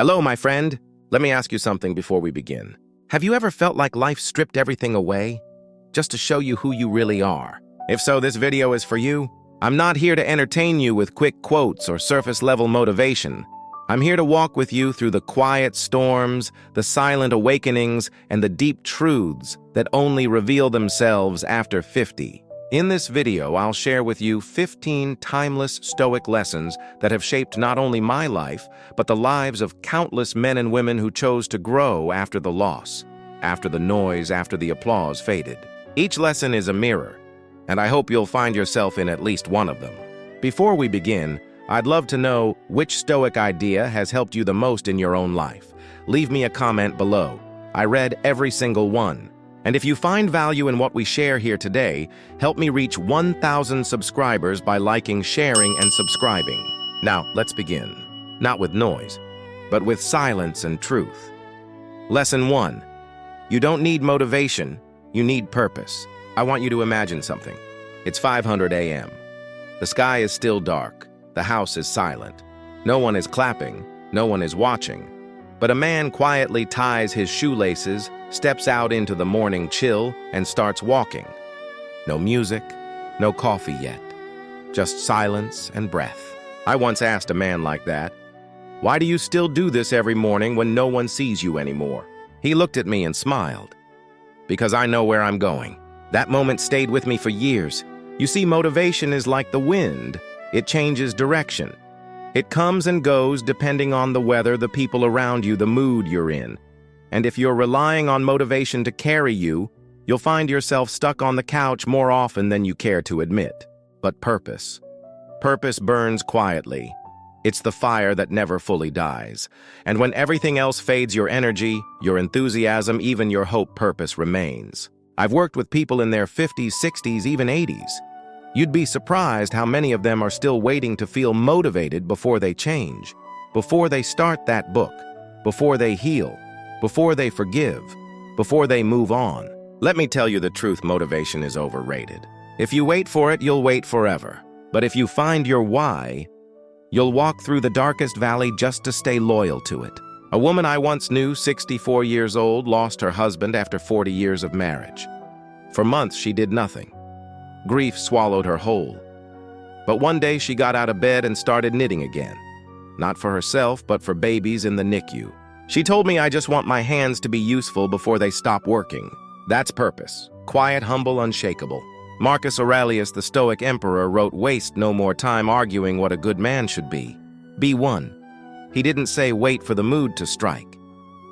Hello, my friend. Let me ask you something before we begin. Have you ever felt like life stripped everything away just to show you who you really are? If so, this video is for you. I'm not here to entertain you with quick quotes or surface-level motivation. I'm here to walk with you through the quiet storms, the silent awakenings, and the deep truths that only reveal themselves after 50. In this video, I'll share with you 15 timeless Stoic lessons that have shaped not only my life, but the lives of countless men and women who chose to grow after the loss, after the noise, after the applause faded. Each lesson is a mirror, and I hope you'll find yourself in at least one of them. Before we begin, I'd love to know which Stoic idea has helped you the most in your own life. Leave me a comment below. I read every single one. And if you find value in what we share here today, help me reach 1,000 subscribers by liking, sharing, and subscribing. Now, let's begin. Not with noise, but with silence and truth. Lesson 1. You don't need motivation, you need purpose. I want you to imagine something. It's 5:00 a.m. The sky is still dark. The house is silent. No one is clapping, no one is watching. But a man quietly ties his shoelaces, steps out into the morning chill, and starts walking. No music, no coffee yet. Just silence and breath. I once asked a man like that, "Why do you still do this every morning when no one sees you anymore?" He looked at me and smiled. "Because I know where I'm going." That moment stayed with me for years. You see, motivation is like the wind. It changes direction. It comes and goes depending on the weather, the people around you, the mood you're in. And if you're relying on motivation to carry you, you'll find yourself stuck on the couch more often than you care to admit. But purpose. Purpose burns quietly. It's the fire that never fully dies. And when everything else fades, your energy, your enthusiasm, even your hope, purpose remains. I've worked with people in their 50s, 60s, even 80s. You'd be surprised how many of them are still waiting to feel motivated before they change, before they start that book, before they heal, before they forgive, before they move on. Let me tell you the truth, motivation is overrated. If you wait for it, you'll wait forever. But if you find your why, you'll walk through the darkest valley just to stay loyal to it. A woman I once knew, 64 years old, lost her husband after 40 years of marriage. For months, she did nothing. Grief swallowed her whole. But one day she got out of bed and started knitting again. Not for herself, but for babies in the NICU. She told me, "I just want my hands to be useful before they stop working." That's purpose. Quiet, humble, unshakable. Marcus Aurelius, the Stoic emperor, wrote, "Waste no more time arguing what a good man should be. Be one." He didn't say wait for the mood to strike.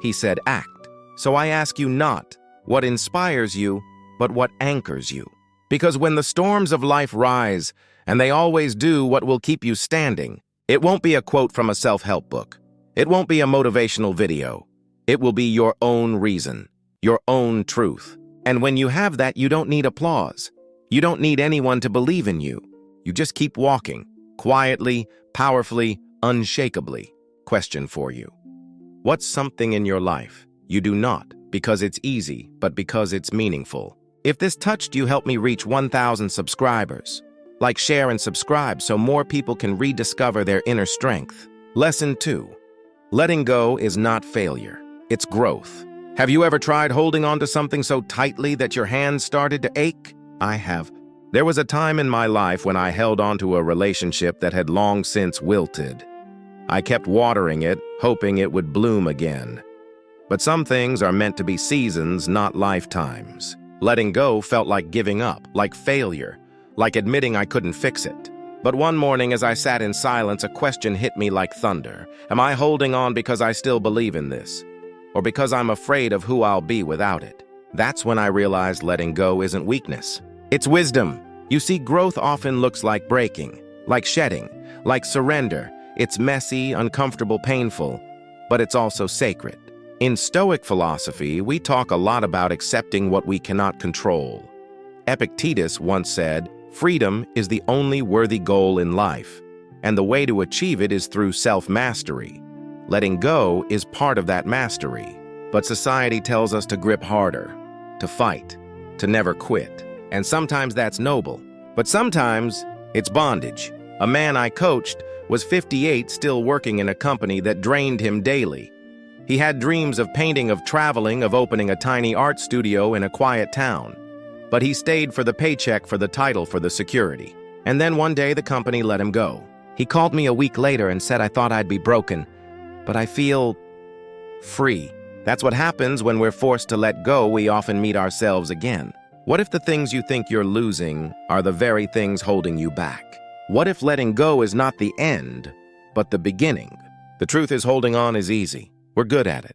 He said act. So I ask you not what inspires you, but what anchors you. Because when the storms of life rise, and they always do, what will keep you standing, it won't be a quote from a self-help book. It won't be a motivational video. It will be your own reason, your own truth. And when you have that, you don't need applause. You don't need anyone to believe in you. You just keep walking, quietly, powerfully, unshakably. Question for you. What's something in your life you do not because it's easy, but because it's meaningful? If this touched you, help me reach 1,000 subscribers. Like, share, and subscribe so more people can rediscover their inner strength. Lesson 2. Letting go is not failure. It's growth. Have you ever tried holding on to something so tightly that your hands started to ache? I have. There was a time in my life when I held on to a relationship that had long since wilted. I kept watering it, hoping it would bloom again. But some things are meant to be seasons, not lifetimes. Letting go felt like giving up, like failure, like admitting I couldn't fix it. But one morning as I sat in silence, a question hit me like thunder. Am I holding on because I still believe in this? Or because I'm afraid of who I'll be without it? That's when I realized letting go isn't weakness. It's wisdom. You see, growth often looks like breaking, like shedding, like surrender. It's messy, uncomfortable, painful, but it's also sacred. In Stoic philosophy, we talk a lot about accepting what we cannot control. Epictetus once said, "Freedom is the only worthy goal in life, and the way to achieve it is through self-mastery. Letting go is part of that mastery." But society tells us to grip harder, to fight, to never quit. And sometimes that's noble, but sometimes it's bondage. A man I coached was 58, still working in a company that drained him daily. He had dreams of painting, of traveling, of opening a tiny art studio in a quiet town. But he stayed for the paycheck, for the title, for the security. And then one day the company let him go. He called me a week later and said, "I thought I'd be broken, but I feel free." That's what happens when we're forced to let go. We often meet ourselves again. What if the things you think you're losing are the very things holding you back? What if letting go is not the end, but the beginning? The truth is, holding on is easy. We're good at it.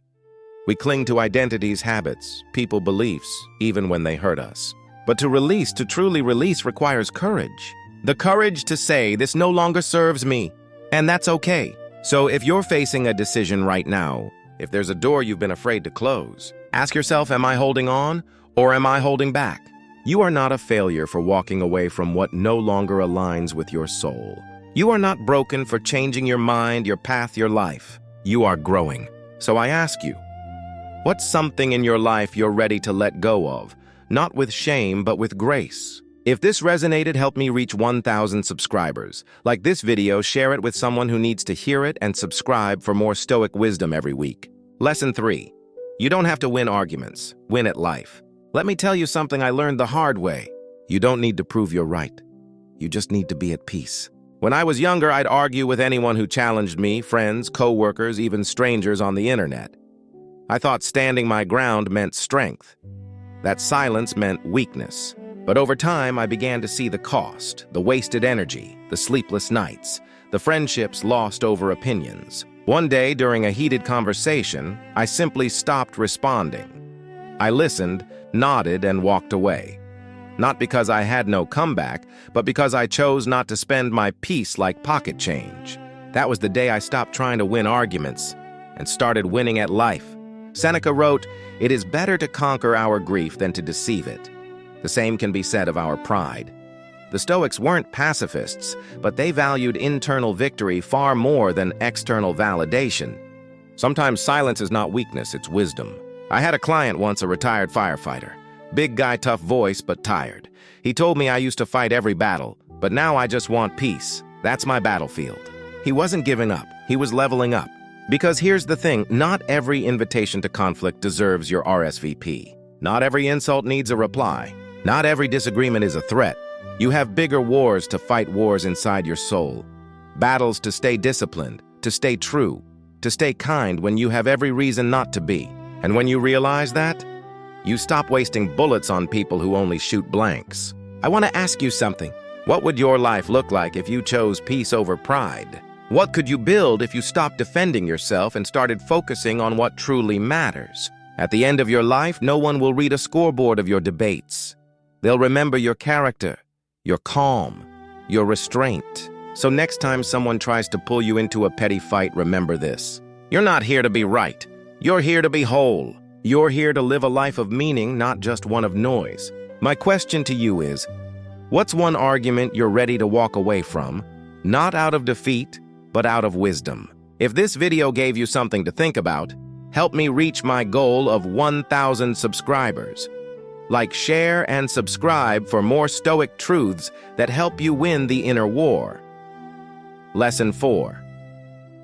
We cling to identities, habits, people, beliefs, even when they hurt us. But to release, to truly release, requires courage. The courage to say, "This no longer serves me," and that's okay. So if you're facing a decision right now, if there's a door you've been afraid to close, ask yourself, am I holding on or am I holding back? You are not a failure for walking away from what no longer aligns with your soul. You are not broken for changing your mind, your path, your life. You are growing. So I ask you, what's something in your life you're ready to let go of? Not with shame, but with grace. If this resonated, help me reach 1,000 subscribers. Like this video, share it with someone who needs to hear it, and subscribe for more Stoic wisdom every week. Lesson 3. You don't have to win arguments. Win at life. Let me tell you something I learned the hard way. You don't need to prove you're right. You just need to be at peace. When I was younger, I'd argue with anyone who challenged me, friends, co-workers, even strangers on the internet. I thought standing my ground meant strength. That silence meant weakness. But over time, I began to see the cost, the wasted energy, the sleepless nights, the friendships lost over opinions. One day, during a heated conversation, I simply stopped responding. I listened, nodded, and walked away. Not because I had no comeback, but because I chose not to spend my peace like pocket change. That was the day I stopped trying to win arguments and started winning at life. Seneca wrote, "It is better to conquer our grief than to deceive it." The same can be said of our pride. The Stoics weren't pacifists, but they valued internal victory far more than external validation. Sometimes silence is not weakness, it's wisdom. I had a client once, a retired firefighter. Big guy, tough voice, but tired. He told me I used to fight every battle, but now I just want peace. That's my battlefield. He wasn't giving up, he was leveling up. Because here's the thing, not every invitation to conflict deserves your RSVP. Not every insult needs a reply. Not every disagreement is a threat. You have bigger wars to fight, wars inside your soul. Battles to stay disciplined, to stay true, to stay kind when you have every reason not to be. And when you realize that, you stop wasting bullets on people who only shoot blanks. I want to ask you something. What would your life look like if you chose peace over pride? What could you build if you stopped defending yourself and started focusing on what truly matters? At the end of your life, no one will read a scoreboard of your debates. They'll remember your character, your calm, your restraint. So next time someone tries to pull you into a petty fight, remember this. You're not here to be right. You're here to be whole. You're here to live a life of meaning, not just one of noise. My question to you is, what's one argument you're ready to walk away from, not out of defeat, but out of wisdom? If this video gave you something to think about, help me reach my goal of 1,000 subscribers. Like, share, and subscribe for more Stoic truths that help you win the inner war. Lesson 4.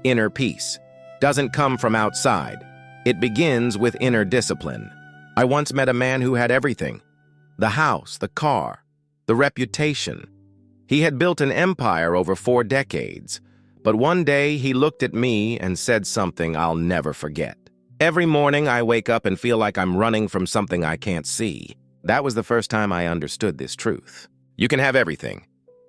Inner peace doesn't come from outside. It begins with inner discipline. I once met a man who had everything. The house, the car, the reputation. He had built an empire over 4 decades. But one day he looked at me and said something I'll never forget. Every morning I wake up and feel like I'm running from something I can't see. That was the first time I understood this truth. You can have everything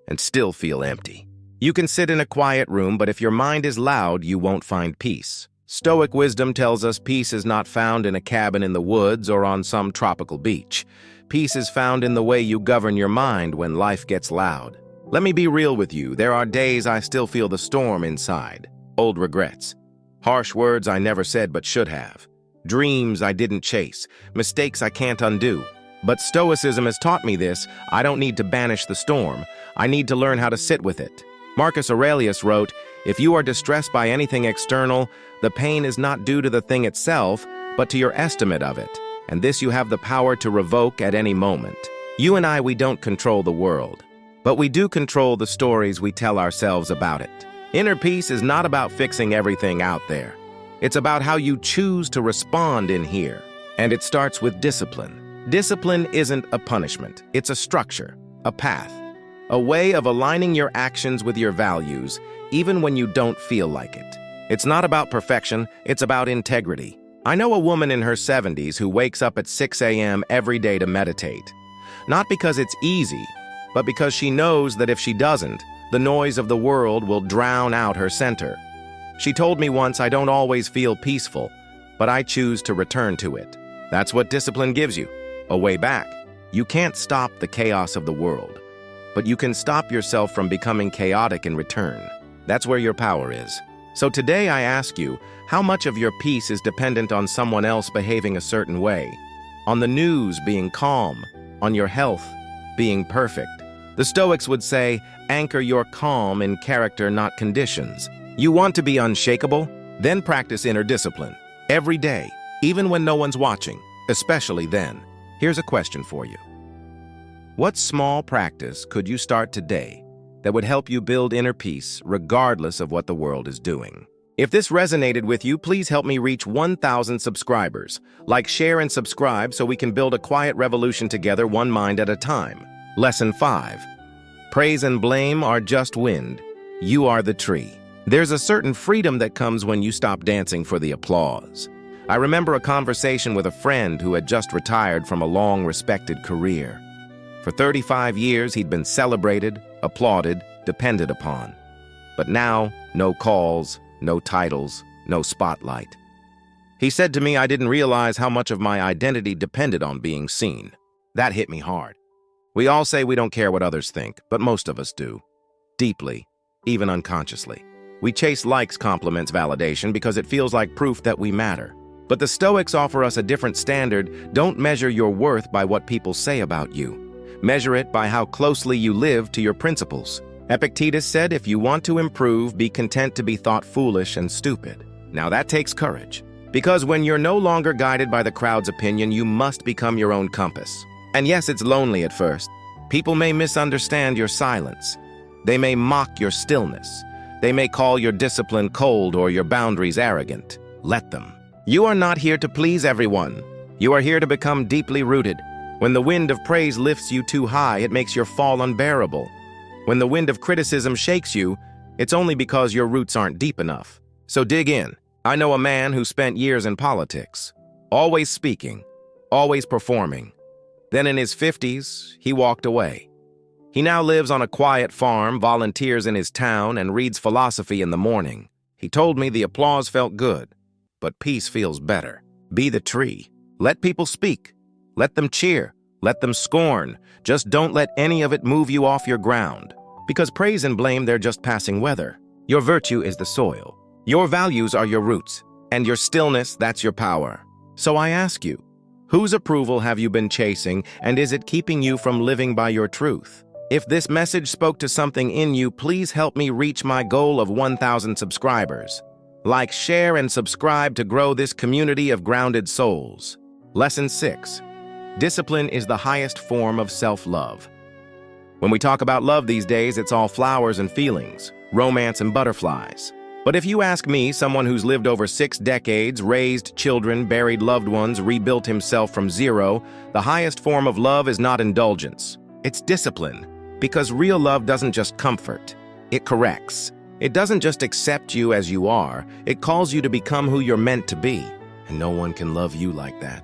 and still feel empty. You can sit in a quiet room, but if your mind is loud, you won't find peace. Stoic wisdom tells us peace is not found in a cabin in the woods or on some tropical beach. Peace is found in the way you govern your mind when life gets loud. Let me be real with you. There are days I still feel the storm inside. Old regrets. Harsh words I never said but should have. Dreams I didn't chase. Mistakes I can't undo. But Stoicism has taught me this. I don't need to banish the storm. I need to learn how to sit with it. Marcus Aurelius wrote, "If you are distressed by anything external, the pain is not due to the thing itself, but to your estimate of it. And this you have the power to revoke at any moment." You and we don't control the world, but we do control the stories we tell ourselves about it. Inner peace is not about fixing everything out there. It's about how you choose to respond in here. And it starts with discipline. Discipline isn't a punishment. It's a structure, a path, a way of aligning your actions with your values, even when you don't feel like it. It's not about perfection, it's about integrity. I know a woman in her 70s who wakes up at 6 a.m. every day to meditate. Not because it's easy, but because she knows that if she doesn't, the noise of the world will drown out her center. She told me once, I don't always feel peaceful, but I choose to return to it. That's what discipline gives you, a way back. You can't stop the chaos of the world, but you can stop yourself from becoming chaotic in return. That's where your power is. So today I ask you, how much of your peace is dependent on someone else behaving a certain way? On the news being calm, on your health being perfect. The Stoics would say, anchor your calm in character, not conditions. You want to be unshakable? Then practice inner discipline. Every day, even when no one's watching, especially then. Here's a question for you. What small practice could you start today that would help you build inner peace regardless of what the world is doing? If this resonated with you, please help me reach 1,000 subscribers. Like, share, and subscribe so we can build a quiet revolution together, one mind at a time. Lesson 5. Praise and blame are just wind. You are the tree. There's a certain freedom that comes when you stop dancing for the applause. I remember a conversation with a friend who had just retired from a long, respected career. For 35 years, he'd been celebrated, applauded, depended upon. But now, no calls, no titles, no spotlight. He said to me, I didn't realize how much of my identity depended on being seen. That hit me hard. We all say we don't care what others think, but most of us do. Deeply, even unconsciously. We chase likes, compliments, validation because it feels like proof that we matter. But the Stoics offer us a different standard. Don't measure your worth by what people say about you. Measure it by how closely you live to your principles. Epictetus said, if you want to improve, be content to be thought foolish and stupid. Now that takes courage. Because when you're no longer guided by the crowd's opinion, you must become your own compass. And yes, it's lonely at first. People may misunderstand your silence. They may mock your stillness. They may call your discipline cold or your boundaries arrogant. Let them. You are not here to please everyone. You are here to become deeply rooted. When the wind of praise lifts you too high, it makes your fall unbearable. When the wind of criticism shakes you, it's only because your roots aren't deep enough. So dig in. I know a man who spent years in politics, always speaking, always performing. Then in his 50s, he walked away. He now lives on a quiet farm, volunteers in his town, and reads philosophy in the morning. He told me the applause felt good, but peace feels better. Be the tree. Let people speak. Let them cheer. Let them scorn. Just don't let any of it move you off your ground. Because praise and blame, they're just passing weather. Your virtue is the soil. Your values are your roots. And your stillness, that's your power. So I ask you, whose approval have you been chasing, and is it keeping you from living by your truth? If this message spoke to something in you, please help me reach my goal of 1,000 subscribers. Like, share, and subscribe to grow this community of grounded souls. Lesson 6. Discipline is the highest form of self-love. When we talk about love these days, it's all flowers and feelings, romance and butterflies. But if you ask me, someone who's lived over 6 decades, raised children, buried loved ones, rebuilt himself from zero, the highest form of love is not indulgence. It's discipline. Because real love doesn't just comfort, it corrects. It doesn't just accept you as you are, it calls you to become who you're meant to be. And no one can love you like that,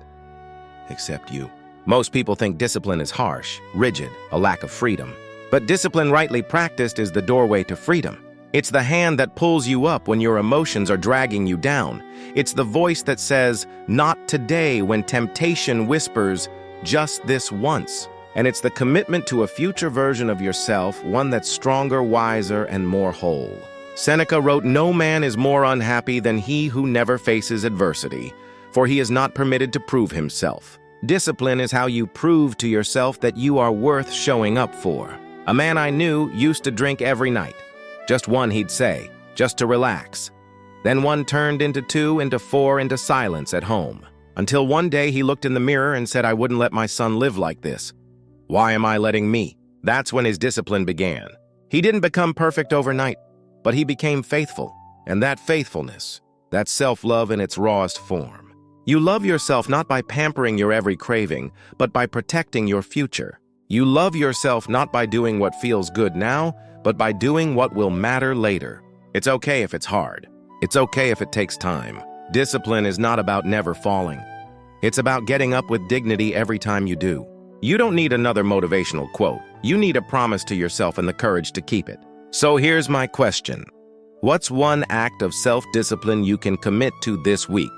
except you. Most people think discipline is harsh, rigid, a lack of freedom. But discipline rightly practiced is the doorway to freedom. It's the hand that pulls you up when your emotions are dragging you down. It's the voice that says, not today, when temptation whispers, just this once. And it's the commitment to a future version of yourself, one that's stronger, wiser, and more whole. Seneca wrote, no man is more unhappy than he who never faces adversity, for he is not permitted to prove himself. Discipline is how you prove to yourself that you are worth showing up for. A man I knew used to drink every night. Just one, he'd say, just to relax. Then one turned into 2, into 4, into silence at home. Until one day he looked in the mirror and said, I wouldn't let my son live like this. Why am I letting me? That's when his discipline began. He didn't become perfect overnight, but he became faithful. And that faithfulness, that self-love in its rawest form. You love yourself not by pampering your every craving, but by protecting your future. You love yourself not by doing what feels good now, but by doing what will matter later. It's okay if it's hard. It's okay if it takes time. Discipline is not about never falling. It's about getting up with dignity every time you do. You don't need another motivational quote. You need a promise to yourself and the courage to keep it. So here's my question. What's one act of self-discipline you can commit to this week?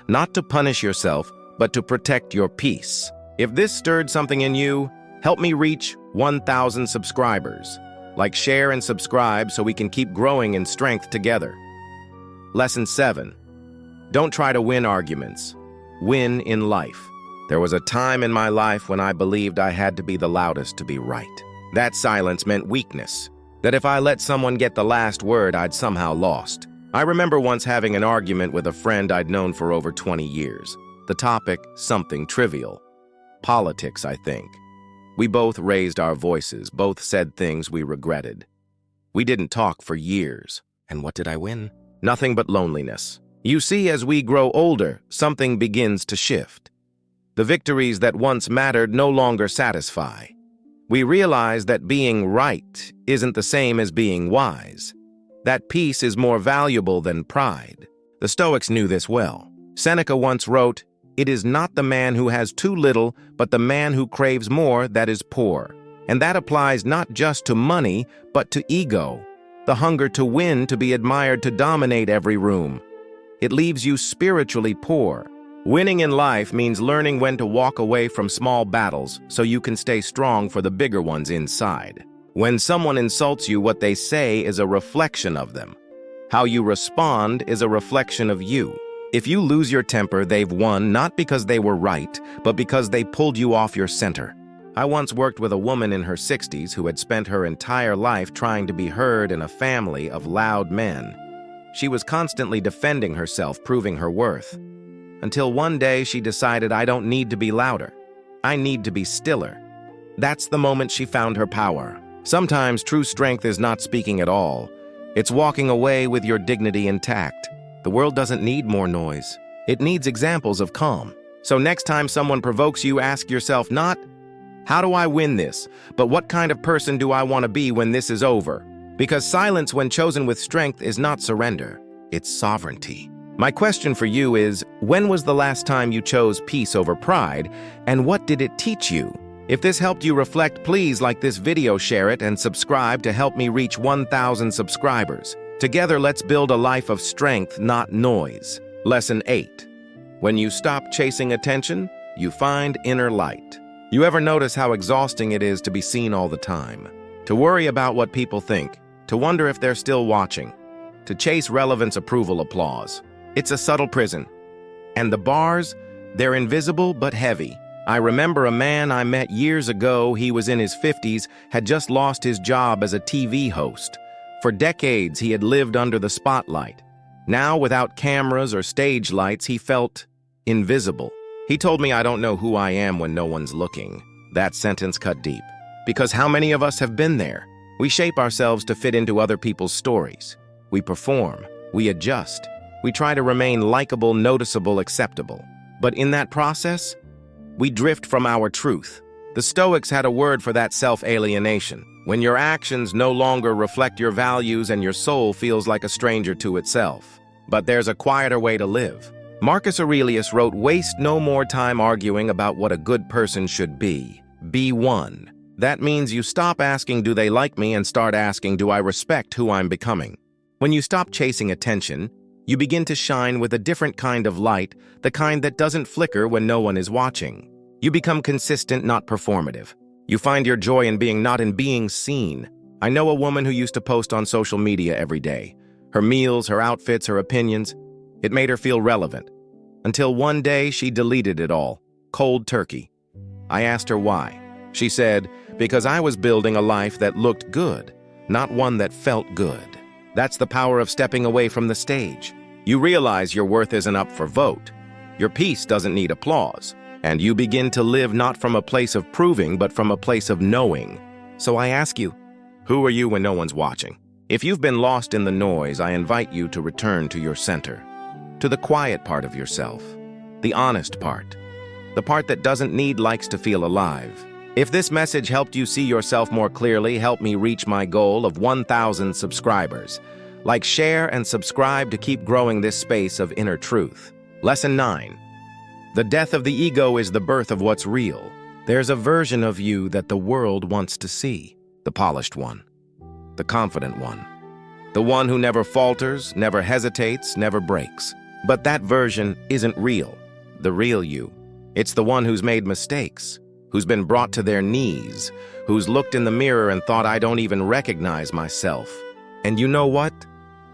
Not to punish yourself, but to protect your peace. If this stirred something in you, help me reach 1,000 subscribers. Like, share, and subscribe so we can keep growing in strength together. Lesson 7. Don't try to win arguments. Win in life. There was a time in my life when I believed I had to be the loudest to be right. That silence meant weakness. That if I let someone get the last word, I'd somehow lost. I remember once having an argument with a friend I'd known for over 20 years. The topic, something trivial. Politics, I think. We both raised our voices, both said things we regretted. We didn't talk for years. And what did I win? Nothing but loneliness. You see, as we grow older, something begins to shift. The victories that once mattered no longer satisfy. We realize that being right isn't the same as being wise. That peace is more valuable than pride. The Stoics knew this well. Seneca once wrote, "It is not the man who has too little, but the man who craves more that is poor." And that applies not just to money, but to ego. The hunger to win, to be admired, to dominate every room. It leaves you spiritually poor. Winning in life means learning when to walk away from small battles so you can stay strong for the bigger ones inside. When someone insults you, what they say is a reflection of them. How you respond is a reflection of you. If you lose your temper, they've won not because they were right, but because they pulled you off your center. I once worked with a woman in her 60s who had spent her entire life trying to be heard in a family of loud men. She was constantly defending herself, proving her worth. Until one day she decided, I don't need to be louder. I need to be stiller. That's the moment she found her power. Sometimes true strength is not speaking at all. It's walking away with your dignity intact. The world doesn't need more noise. It needs examples of calm. So next time someone provokes you, ask yourself not, how do I win this? But what kind of person do I want to be when this is over? Because silence, when chosen with strength, is not surrender. It's sovereignty. My question for you is, when was the last time you chose peace over pride, and what did it teach you? If this helped you reflect, please like this video, share it, and subscribe to help me reach 1,000 subscribers. Together, let's build a life of strength, not noise. Lesson 8. When you stop chasing attention, you find inner light. You ever notice how exhausting it is to be seen all the time? To worry about what people think, to wonder if they're still watching, to chase relevance, approval, applause. It's a subtle prison. And the bars, they're invisible but heavy. I remember a man I met years ago. He was in his 50s, had just lost his job as a TV host. For decades, he had lived under the spotlight. Now, without cameras or stage lights, he felt invisible. He told me, I don't know who I am when no one's looking. That sentence cut deep. Because how many of us have been there? We shape ourselves to fit into other people's stories. We perform. We adjust. We try to remain likable, noticeable, acceptable. But in that process, we drift from our truth. The Stoics had a word for that self-alienation, when your actions no longer reflect your values and your soul feels like a stranger to itself. But there's a quieter way to live. Marcus Aurelius wrote, "Waste no more time arguing about what a good person should be. Be one." That means you stop asking, do they like me, and start asking, do I respect who I'm becoming? When you stop chasing attention, you begin to shine with a different kind of light, the kind that doesn't flicker when no one is watching. You become consistent, not performative. You find your joy in being, not in being seen. I know a woman who used to post on social media every day. Her meals, her outfits, her opinions. It made her feel relevant. Until one day she deleted it all. Cold turkey. I asked her why. She said, because I was building a life that looked good, not one that felt good. That's the power of stepping away from the stage. You realize your worth isn't up for vote. Your peace doesn't need applause. And you begin to live not from a place of proving, but from a place of knowing. So I ask you, who are you when no one's watching? If you've been lost in the noise, I invite you to return to your center, to the quiet part of yourself, the honest part, the part that doesn't need likes to feel alive. If this message helped you see yourself more clearly, help me reach my goal of 1,000 subscribers. Like, share, and subscribe to keep growing this space of inner truth. Lesson 9. The death of the ego is the birth of what's real. There's a version of you that the world wants to see. The polished one. The confident one. The one who never falters, never hesitates, never breaks. But that version isn't real. The real you. It's the one who's made mistakes, who's been brought to their knees, who's looked in the mirror and thought, I don't even recognize myself. And you know what?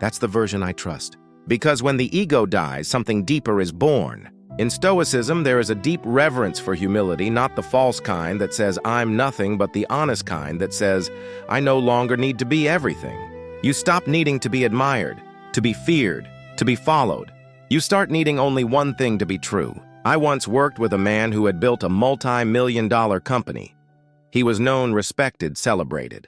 That's the version I trust. Because when the ego dies, something deeper is born. In Stoicism, there is a deep reverence for humility, not the false kind that says, I'm nothing, but the honest kind that says, I no longer need to be everything. You stop needing to be admired, to be feared, to be followed. You start needing only one thing to be true. I once worked with a man who had built a multi-million-dollar company. He was known, respected, celebrated.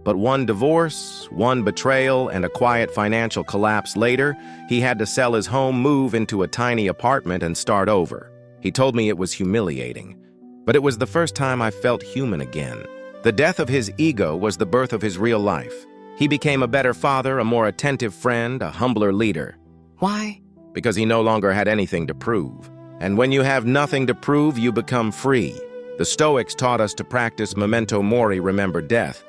But one divorce, one betrayal, and a quiet financial collapse later, he had to sell his home, move into a tiny apartment, and start over. He told me it was humiliating, but it was the first time I felt human again. The death of his ego was the birth of his real life. He became a better father, a more attentive friend, a humbler leader. Why? Because he no longer had anything to prove. And when you have nothing to prove, you become free. The Stoics taught us to practice memento mori, remember death.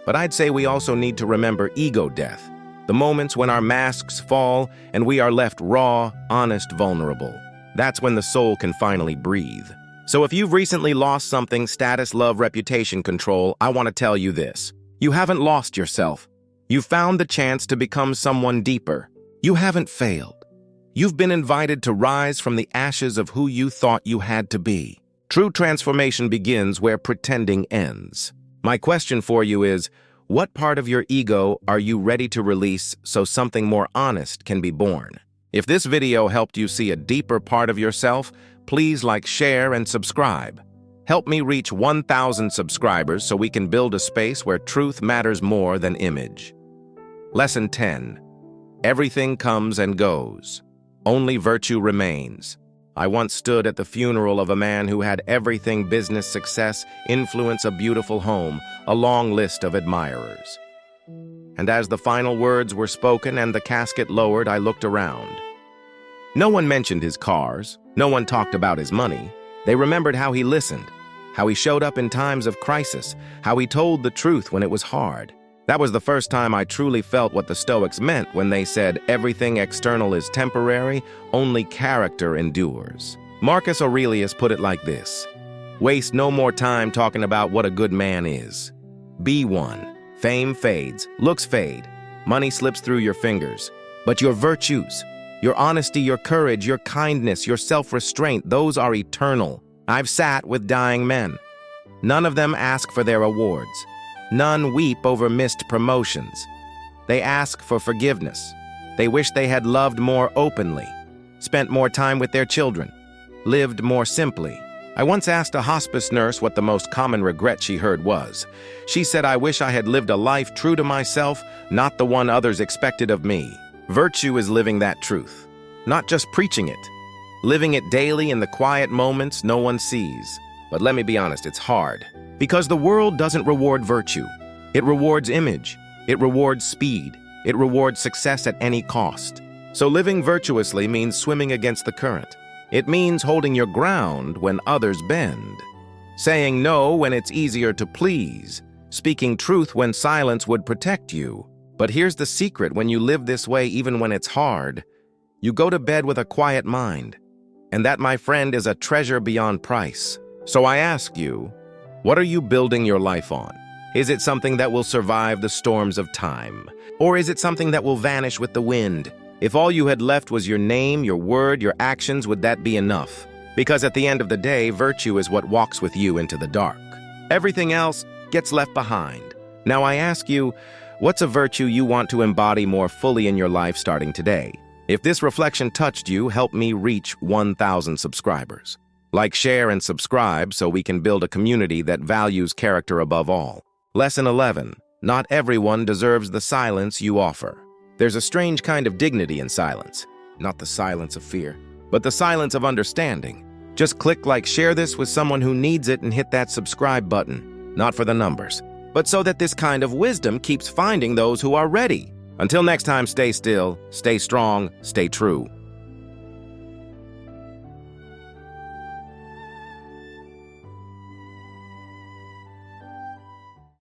But I'd say we also need to remember ego death, the moments when our masks fall and we are left raw, honest, vulnerable. That's when the soul can finally breathe. So if you've recently lost something, status, love, reputation, control, I want to tell you this. You haven't lost yourself. You found the chance to become someone deeper. You haven't failed. You've been invited to rise from the ashes of who you thought you had to be. True transformation begins where pretending ends. My question for you is, what part of your ego are you ready to release so something more honest can be born? If this video helped you see a deeper part of yourself, please like, share, and subscribe. Help me reach 1,000 subscribers so we can build a space where truth matters more than image. Lesson 10. Everything comes and goes. Only virtue remains. I once stood at the funeral of a man who had everything: business success, influence, a beautiful home, a long list of admirers. And as the final words were spoken and the casket lowered, I looked around. No one mentioned his cars. No one talked about his money. They remembered how he listened, how he showed up in times of crisis, how he told the truth when it was hard. That was the first time I truly felt what the Stoics meant when they said everything external is temporary, only character endures. Marcus Aurelius put it like this: waste no more time talking about what a good man is. Be one. Fame fades, looks fade, money slips through your fingers. But your virtues, your honesty, your courage, your kindness, your self-restraint, those are eternal. I've sat with dying men. None of them ask for their awards. None weep over missed promotions. They ask for forgiveness. They wish they had loved more openly, spent more time with their children, lived more simply. I once asked a hospice nurse what the most common regret she heard was. She said, I wish I had lived a life true to myself, not the one others expected of me. Virtue is living that truth, not just preaching it, living it daily in the quiet moments no one sees. But let me be honest, it's hard. Because the world doesn't reward virtue. It rewards image. It rewards speed. It rewards success at any cost. So living virtuously means swimming against the current. It means holding your ground when others bend. Saying no when it's easier to please. Speaking truth when silence would protect you. But here's the secret: when you live this way, even when it's hard, you go to bed with a quiet mind. And that, my friend, is a treasure beyond price. So I ask you, what are you building your life on? Is it something that will survive the storms of time? Or is it something that will vanish with the wind? If all you had left was your name, your word, your actions, would that be enough? Because at the end of the day, virtue is what walks with you into the dark. Everything else gets left behind. Now I ask you, what's a virtue you want to embody more fully in your life starting today? If this reflection touched you, help me reach 1,000 subscribers. Like, share, and subscribe so we can build a community that values character above all. Lesson 11. Not everyone deserves the silence you offer. There's a strange kind of dignity in silence. Not the silence of fear, but the silence of understanding. Just click like, share this with someone who needs it, and hit that subscribe button. Not for the numbers, but so that this kind of wisdom keeps finding those who are ready. Until next time, stay still, stay strong, stay true.